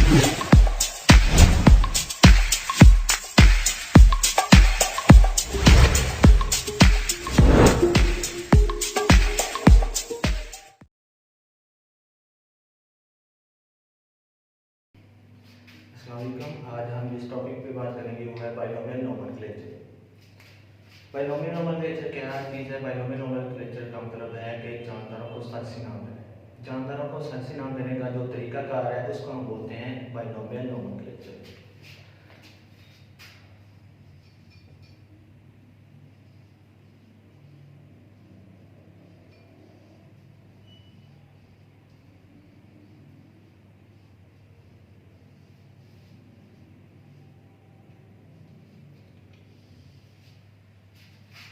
अस्सलामुअलैकुम। आज हम जिस टॉपिक पे बात करेंगे वो है बाइनोमियल नोमेनक्लेचर। बाइनोमियल नोमेनक्लेचर क्या चीज़ है? बाइनोमियल नोमेनक्लेचर का मतलब है कि जानदारों को साइंसी नाम देना। जानदारों को साइंसी नाम देने का जो तरीकाकार है उसको हम बोलते हैं बाइनोमियल नोमेनक्लेचर।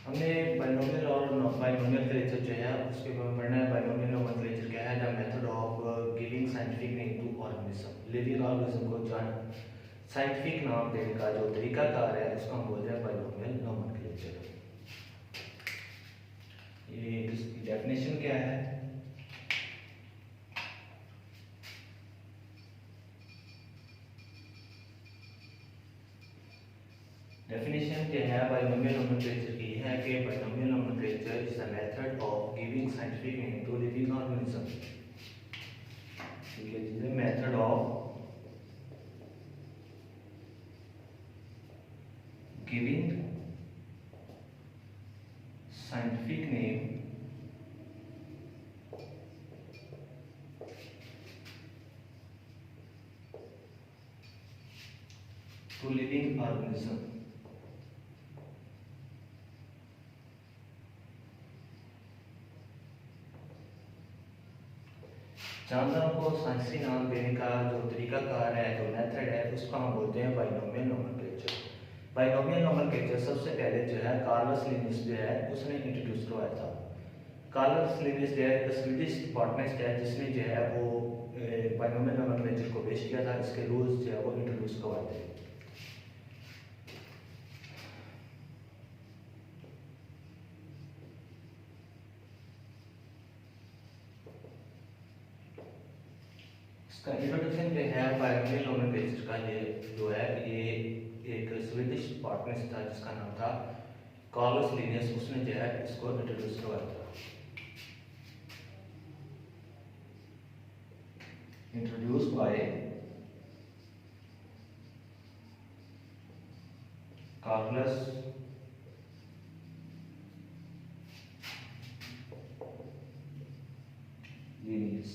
हमने बाइनोमियल और बाइनोमेनक्लेचर जो है उसके बारे में पढ़ना है। बाइनोमियल नोमेनक्लेचर क्या है? The method of giving scientific name to organism. Living organism को साइंटिफिक नाम देने का जो तरीकाकार है उसको हम बोलते हैं बाइनोमियल नोमेनक्लेचर। ये इसकी डेफिनेशन क्या है? डेफिनेशन क्या है बाइनोमियल नोमेनक्लेचर की? है कि binomial nomenclature is the method of giving scientific name to living organism. ठीक है, is the method of giving scientific name to living organism. जानदारों को साइंसी नाम देने का जो तरीकाकार है, जो मेथड है, उसको हम बोलते हैं बाइनोमियल नोमेनक्लेचर। बाइनोमियल नोमेनक्लेचर सबसे पहले जो है कार्लस लिनियस जो है उसने इंट्रोड्यूस करवाया था। कार्लस लिनियस जो है स्वीडिश बॉटनिस्ट है जिसने जो है वो बाइनोमियल नोमेनक्लेचर को पेश किया था। इसके रूल्स जो है वो इंट्रोड्यूस करवाए थे। इसका इंट्रोडक्शन जो है बाइनोमियल नोमेनक्लेचर का, ये जो है ये एक स्वीडिश बॉटनिस्ट था जिसका नाम था कार्लस लिनियस। उसने जो है इसको इंट्रोड्यूस करवाया था। Introduce by Carolus Linnaeus.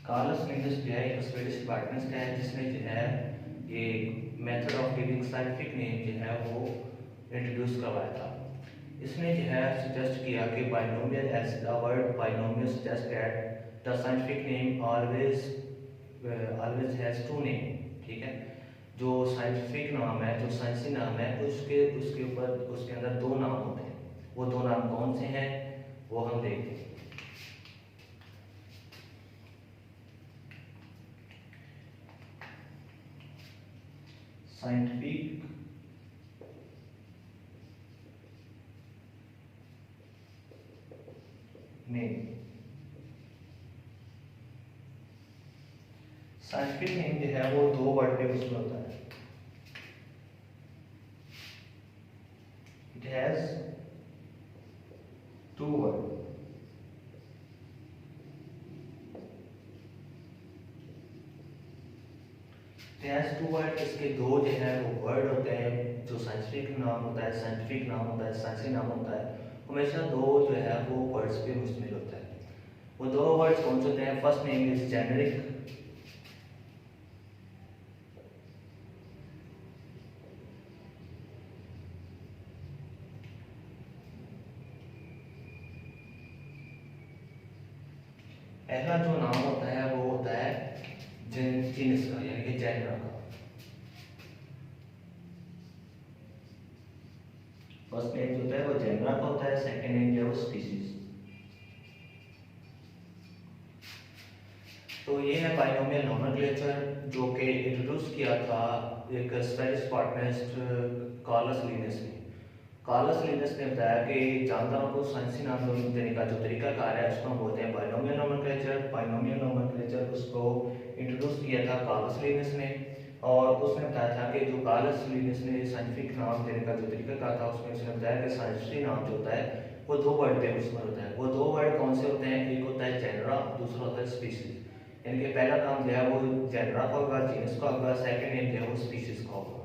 Carolus Linnaeus जो है एक स्वीडिश बॉटनिस्ट है जिसने जो है ये method of giving scientific name जो है वो इंट्रोड्यूस करवाया था। इसने जो है सजेस्ट किया कि binomial as the word binomial suggest that the scientific name always has two name. ठीक है, जो साइंटिफिक नाम है, जो साइंसी नाम है, उसके उसके ऊपर उसके अंदर दो नाम होते हैं। वो दो नाम कौन से हैं वो हम देखते हैं। साइंटिफिक नेम, साइंटिफिक नेम जो है वो दो वर्ड पे बेस्ड होता है। It has two word. Two word, इसके दो जो है वो वर्ड होते हैं। जो साइंटिफिक नाम होता है, साइंटिफिक नाम होता है, साइंसी नाम होता है, हमेशा दो जो है वो वर्ड्स पे मुश्तमिल होता है। वो दो वर्ड्स कौन से होते हैं? First name is generic. पहला जो नाम होता है वो होता है जीनस का, यानी कि जेनरा का। फर्स्ट नेम जो होता है वो जेनरा का होता है, सेकंड नेम जो है वो स्पीशीज। तो ये है बाइनोमियल नोमेनक्लेचर जो कि इंट्रोड्यूस किया था एक स्पेनिश बॉटनिस्ट कार्लस लिनियस ने। कार्लस लिनियस ने बताया कि जानदारों को साइंसी नाम देने का जो तरीकाकार है उसको हम बोलते हैं बाइनोमियल नोमेनक्लेचर। बाइनोमियल नोमेनक्लेचर उसको इंट्रोड्यूस किया किया था कार्लस लिनियस ने, और उसने बताया था कि जो कार्लस लिनियस ने साइंटिफिक नाम देने का जो तरीका कहा था, उसमें उसने बताया कि साइंटिफिक नाम जो होता है वो दो वर्ड पे मुश्तमिल होता है। वो दो वर्ड कौन से होते हैं? एक होता है जेनरा, दूसरा होता है स्पीशीज। यानी कि पहला नाम जो है वो जेनरा का होगा, जीनस का होगा, सेकंड नेम जो है वो स्पीशीज का होगा।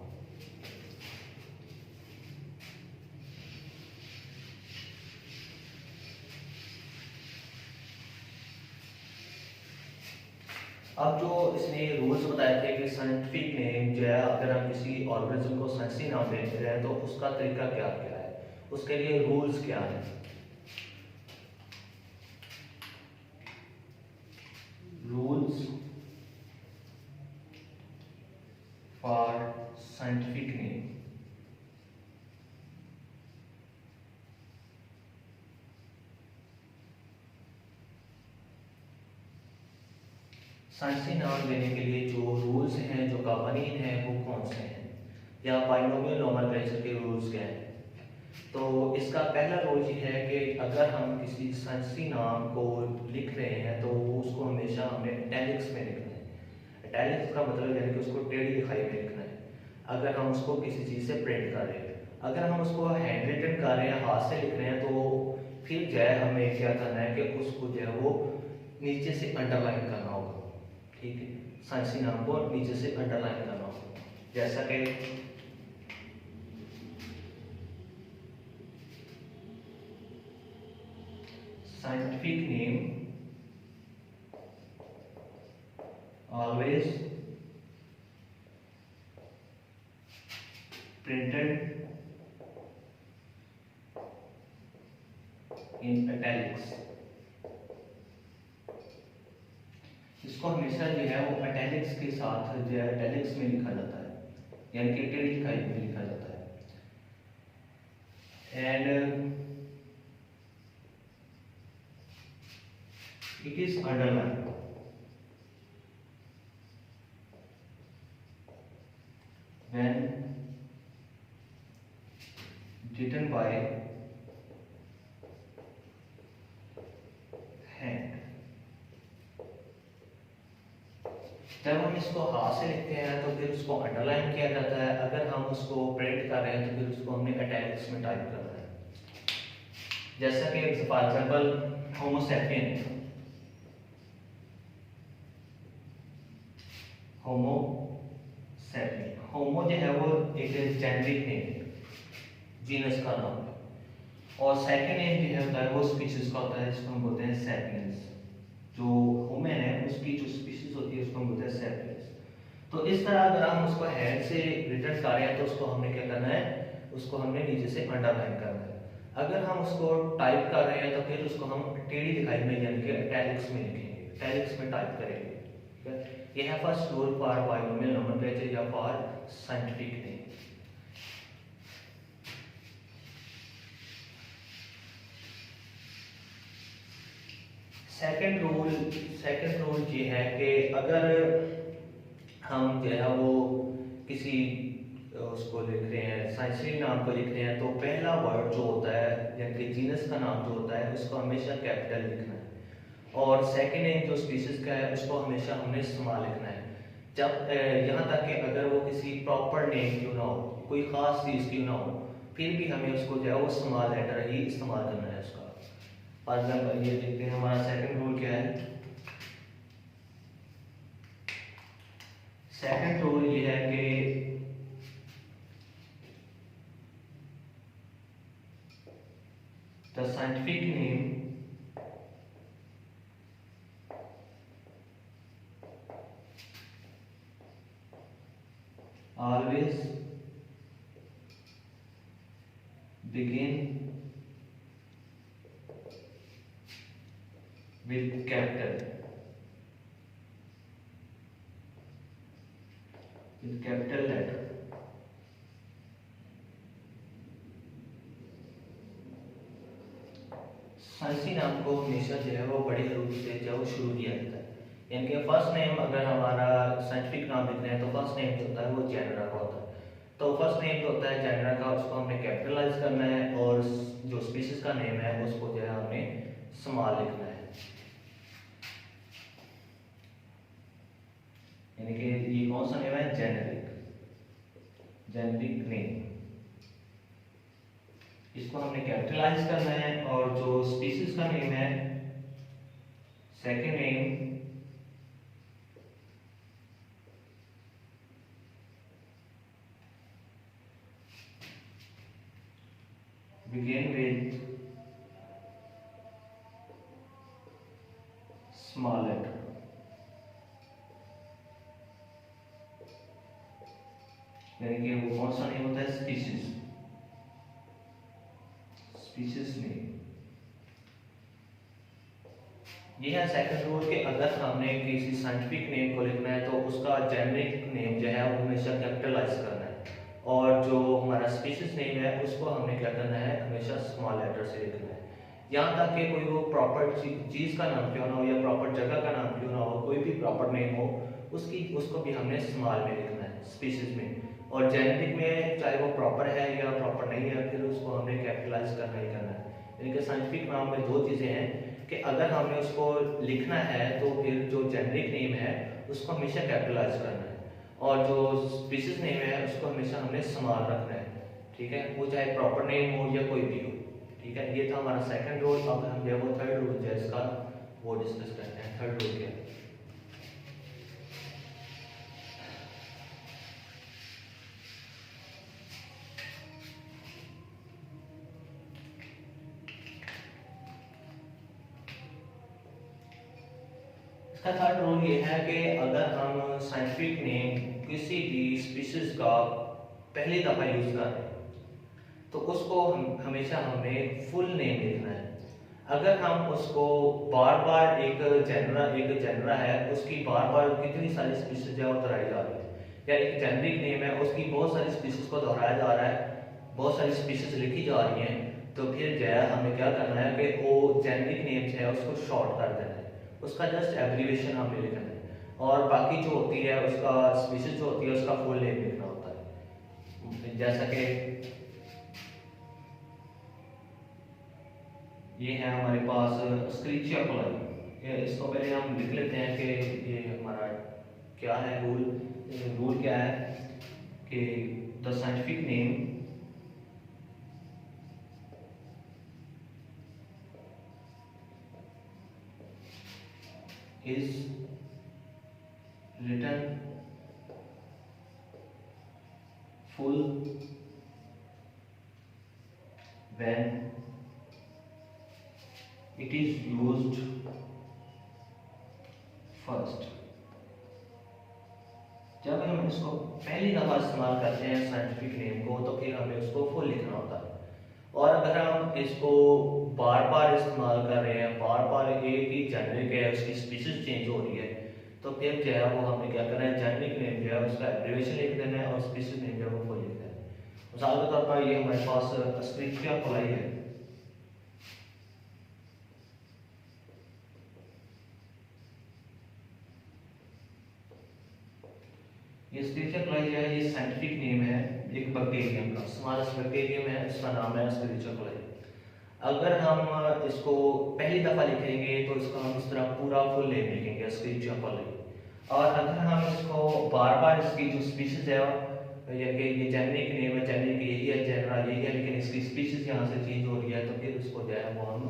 अब जो इसने रूल्स बताए थे कि साइंटिफिक नेम जो है, अगर हम किसी ऑर्गेनिज्म को साइंसी नाम देते हैं तो उसका तरीका क्या क्या है, उसके लिए रूल्स क्या है। Rules for scientific name. साइंसी नाम देने के लिए जो रूल्स हैं, जो कानून हैं, वो कौन से हैं, या बाइनोमियल नोमेनक्लेचर के रूल्स क्या हैं। तो इसका पहला रूल ये है कि अगर हम किसी साइंसी नाम को लिख रहे हैं तो उसको हमेशा हमें इटैलिक्स में लिखना है। इटैलिक्स का मतलब यानी कि उसको टेढ़ी लिखाई में लिखना है। अगर हम उसको किसी चीज़ से प्रिंट कर रहे हैं, अगर हम उसको हैंड रिटन कर रहे हैं, हाथ से लिख रहे हैं, तो फिर जो है हमें क्या करना है कि उसको जो है वो नीचे से अंडरलाइन करना होगा। ठीक है, साइंसी नाम को नीचे से अंडरलाइन करना होगा। जैसा कि scientific name always printed in italics। इसको हमेशा जो है वो italics के साथ जो है italics में लिखा जाता है, यानी कि टेढ़ी लिखाई में लिखा जाता है। And it is underline when written by hand। जब हम इसको हाथ से लिखते हैं तो फिर उसको अंडरलाइन किया जाता है, अगर हम उसको प्रिंट कर रहे हैं तो फिर उसको हमने इटैलिक्स में टाइप करना है। जैसा कि for example homo sapien, homo sapien, homo जो है वो एक जेनेरिक नेम, जीनस का नाम है, और सेकंड नेम जो है होता है वो स्पीशीज का होता है, जिसको हम बोलते हैं सैपियंस। जो ह्यूमन है उसकी जो स्पीशीज होती है उसको हम बोलते हैं सैपियंस। तो इस तरह अगर हम उसको हैंड से रिटन कर रहे हैं तो उसको हमने क्या करना है, उसको हमने नीचे से अंडरलाइन करना है। अगर हम उसको टाइप कर रहे हैं तो फिर उसको हम टेढ़ी लिखाई में यानी कि इटैलिक्स में लिखेंगे, इटैलिक्स में टाइप करेंगे। ठीक है, यह है first rule for binomial nomenclature या for scientific name. Second rule ये है कि अगर हम जो है वो किसी उसको लिख रहे हैं, साइंसी नाम को लिख रहे हैं, तो पहला वर्ड जो होता है यानी कि जीनस का नाम जो होता है उसको हमेशा कैपिटल लिखना है, और सेकंड नेम जो स्पीशीज का है उसको हमेशा हमने स्मॉल लिखना है। जब यहाँ तक कि अगर वो किसी प्रॉपर नेम क्यों ना हो, कोई खास चीज़ क्यों ना हो, फिर भी हमें उसको जो है वो स्मॉल लेटर ही इस्तेमाल करना है उसका। फॉर एग्जाम्पल ये देखते हैं हमारा सेकंड रूल क्या है। सेकंड रूल ये है कि the scientific name always begin with capital letter। साइंसी नाम को हमेशा जो है वो बड़े हरूफ से जो शुरू किया जाता है, यानी कि फर्स्ट नेम अगर हमारा साइंटिफिक नाम लिखना है तो फर्स्ट नेम जो होता है वो जेनरा का होता है। तो फर्स्ट नेम जो होता है जेनरा का उसको हमने कैपिटलाइज करना है, और जो स्पीशीज का नेम है उसको जो है हमने स्मॉल लिखना है। यानी कि ये कौन सा नेम है, जेनेरिक, जेनेरिक नेम। इसको हमने कैपिटलाइज करना है। और जो स्पीशीज का नेम है, second name begin with small letter। यानी कि वो कौन सा नेम होता है, स्पीशीज, स्पीशीज नेम। ये है सेकंड रूल कि अगर हमने किसी साइंटिफिक नेम को लिखना है तो उसका जेनेरिक नेम जो है वो हमेशा कैपिटलाइज करना है, और जो हमारा स्पीशीज नेम है उसको हमने क्या करना है, हमेशा स्मॉल लेटर से लिखना है। यहाँ तक कि कोई वो प्रॉपर चीज का नाम क्यों ना हो या प्रॉपर जगह का नाम क्यों ना हो, कोई भी प्रॉपर नेम हो उसको भी हमने स्मॉल में लिखना है, स्पीशीज में। और जेनेरिक में चाहे वो प्रॉपर है या प्रॉपर नहीं है, फिर उसको हमने कैपिटलाइज करना ही करना है। यानी कि साइंटिफिक नाम में दो चीज़ें हैं कि अगर हमने उसको लिखना है तो फिर जो जेनेरिक नेम है उसको हमेशा कैपिटलाइज करना है, और जो स्पीशीज नेम है उसको हमेशा हमने स्मॉल रखना है। ठीक है, वो चाहे प्रॉपर नेम हो या कोई भी हो। ठीक है, ये था हमारा सेकंड रूल। अब हम जो है वो थर्ड रूल जो है इसका वो डिस्कस करते हैं। थर्ड रूल क्या है, इसका थर्ड रूल ये है कि अगर हम साइंटिफिक नेम किसी भी स्पीशीज का पहली दफा यूज कर रहे हैं तो उसको हमेशा हमें फुल नेम लिखना है। अगर हम उसको बार बार एक जनरा है उसकी बार बार कितनी सारी स्पीशीज है वो दोहराई जा रही है, या एक जेनेरिक नेम है उसकी बहुत सारी स्पीशीज को दोहराया जा रहा है, बहुत सारी स्पीशीज लिखी जा रही हैं, तो फिर जो है हमें क्या करना है कि वो जेनेरिक नेम जो है उसको शॉर्ट कर देना है, उसका जस्ट एब्रीविएशन हमें लिखना है, और बाकी जो होती है उसका स्पीशीज जो होती है उसका फुल नेम लिखना होता है। जैसा कि ये है हमारे पास स्क्रीचिया कोलाई, इसको पहले हम लिख लेते हैं कि ये हमारा क्या है रूल। रूल क्या है कि the scientific name is written full when it is used first। जब हम इसको पहली दफा इस्तेमाल करते हैं साइंटिफिक नेम को तो फिर हमें उसको फुल लिखना होता है, और अगर हम इसको बार बार इस्तेमाल कर रहे हैं, बार बार एक ही जेनेरिक है उसकी स्पीशीज चेंज हो रही है, तो फिर जो है वो हमें क्या करना है, जेनेरिक नेम जो है उसका एब्रीविएशन लिख देना है और स्पीशीज नेम जो है वो फुल लिख देना है। मिसाल के तौर पर ये हमारे पास स्क्रीचिया कोलाई है, ये स्क्रीचिया कोलाई है, ये साइंटिफिक नेम है एक बैक्टीरियम का, स्मॉलेस्ट बैक्टीरियम है, इसका नाम है स्क्रीचिया कोलाई। अगर हम इसको पहली दफा लिखेंगे तो इसका हम इस तरह पूरा फुल नेम लिखेंगे स्क्रीचिया कोलाई, और अगर हम इसको बार बार इसकी जो स्पीशीज है या कि ये जेनेरिक नेम है, जेनेरिक यही है, जनरल यही है, लेकिन इसकी स्पीशीज यहाँ से चेंज हो रही है, तो फिर उसको जो है वो हम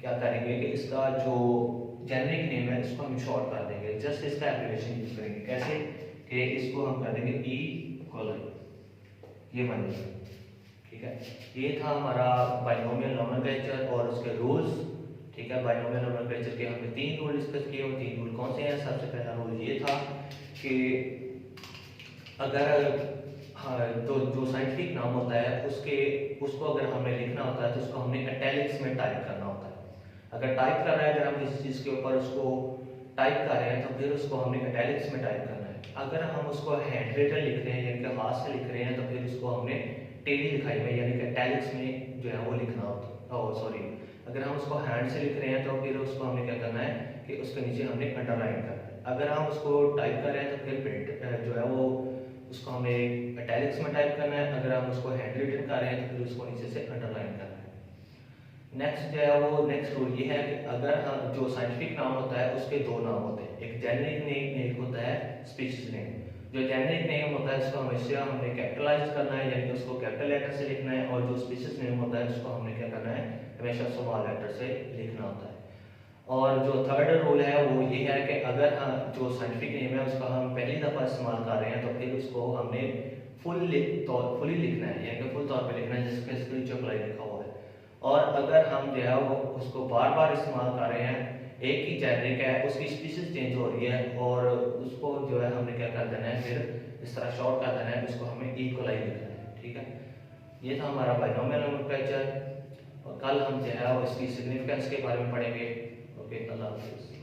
क्या करेंगे कि इसका जो जेनेरिक नेम है इसको हम शॉर्ट कर देंगे, जस्ट इसका एब्रीविएशन यूज करेंगे। कैसे कि इसको हम कर देंगे ई कोलाई, ये बन जाएगा। ठीक है, ये था हमारा बाइनोमियल नोमेनक्लेचर और उसके रूल्स। ठीक है, बाइनोमियल नोमेनक्लेचर के हमने 3 रूल डिस्कस किए, और 3 रूल कौन से हैं। सबसे पहला रूल ये था कि अगर तो जो साइंटिफिक नाम होता है उसको अगर हमें लिखना होता है तो उसको हमने इटैलिक्स में टाइप करना होता है। अगर टाइप कर रहा है, अगर हम किसी चीज़ के ऊपर उसको टाइप कर रहे हैं तो फिर उसको हमने इटैलिक्स में टाइप करना है। अगर हम उसको हैंड रिटन लिख रहे हैं यानी कि हाथ से लिख रहे हैं तो फिर उसको हमने टेढ़ी लिखाई में यानी कि इटैलिक्स में जो है वो लिखना होता है। सॉरी, अगर हम उसको हैंड से लिख रहे हैं तो फिर उसको हमने क्या करना है कि उसके नीचे हमने अंडरलाइन करना है। अगर हम उसको टाइप कर रहे हैं तो फिर प्रिंट जो है वो उसको हमें इटैलिक्स में टाइप करना है। अगर हम उसको हैंड रिटन कर रहे हैं तो फिर उसको नीचे से अंडरलाइन करना है। नेक्स्ट जो है वो नेक्स्ट रूल ये है कि अगर हम जो साइंटिफिक नाम होता है उसके 2 नाम होते हैं, एक जेनेरिक नेम, एक होता है स्पीशीज नेम। जो जेनेरिक नेम होता है उसको हमेशा हमने कैपिटलाइज करना है, यानी कि उसको कैपिटल लेटर से लिखना है, और जो स्पीशीज नेम होता है उसको हमने क्या करना है, हमेशा स्मॉल लेटर से लिखना होता है। और जो थर्ड रूल है वो ये है कि अगर जो साइंटिफिक नेम है उसका हम पहली दफ़ा इस्तेमाल कर रहे हैं तो फिर उसको हमने फुली लिखना है, यानी कि फुल तौर पे लिखना है, जिसके स्क्रीन लिखा हुआ है। और अगर हम जो है वो उसको बार बार इस्तेमाल कर रहे हैं, एक ही जेनेरिक है, उसकी स्पीशीज चेंज हो रही है, और उसको जो है हमने क्या कर देना है, फिर इस तरह शॉर्ट कर देना है, उसको हमें इक्वलाइज लिखना है। ठीक है, ये था हमारा बाइनोमियल नोमेनक्लेचर, और कल हम जो है वो इसकी सिग्निफिकेंस के बारे में पढ़ेंगे। ओके, अल्लाह हाफिज़।